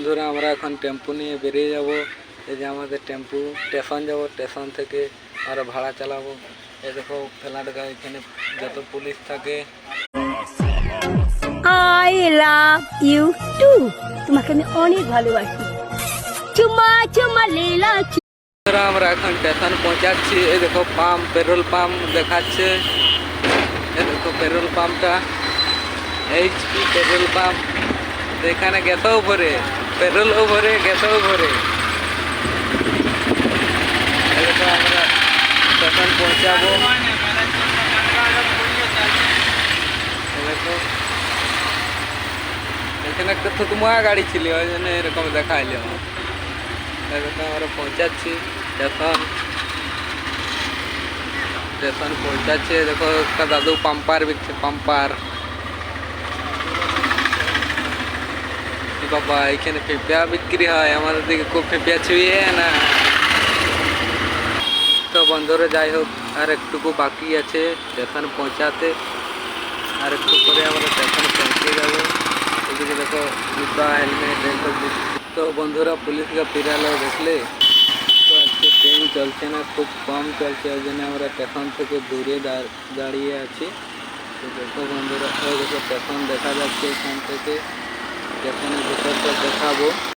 বন্ধুরা আমরা এখন টেম্পু নিয়ে বেরিয়ে যাব। এই যে আমাদের টেম্পু, স্টেশন যাব, স্টেশন থেকে আমরা ভাড়া চালাবো। এই দেখো ফেলাটগা, এখানে যত পুলিশ থাকে। আই লাভ ইউ টু, তোমাকে আমি অনেক ভালোবাসি। চুমা চুমা লীলা। আমরা এখন স্টেশন পৌঁছাচ্ছি। এই দেখো পাম্প, পেট্রোল পাম্প দেখাচ্ছে। এই দেখো পেট্রোল পাম্পটা, এইচপি পেট্রোল পাম্প। এখানে গ্যাসও ভরে, পেট্রোলও ভরে, গ্যাসও ভরে। এই দেখো আমরা স্টেশন পৌঁছাবো। এই দেখো এখানে একটা থুতমা গাড়ি ছিল, ওই জন্য এরকম দেখাইলে। এই দেখো আমরা পৌঁছাচ্ছি স্টেশন। স্টেশন পৌঁছাচ্ছে। দেখো একটা দাদু পাম্পার বিকছে, পাম্পার। বাবা এখানে পেঁপা বিক্রি হয়, আমাদের দিকে খুব পেঁপা ছুঁয়ে না। তো বন্ধুরা যাই হোক, আর একটুকু বাকি আছে স্টেশন পৌঁছাতে। আর একটু করে আমরা স্টেশন পৌঁছে যাবো। এদিকে দেখো জুতা, হেলমেট এইসব। তো বন্ধুরা পুলিশকে ফিরালো দেখলে। তো আজকে ট্রেন চলছে না, খুব কম চলছে, ওই জন্য আমরা স্টেশন থেকে দূরে দাঁড়িয়ে আছি। তো দেখো বন্ধুরা, ওই দেখো স্টেশন দেখা যাচ্ছে এখান থেকে। স্টেশনের ভিতরটা দেখাবো।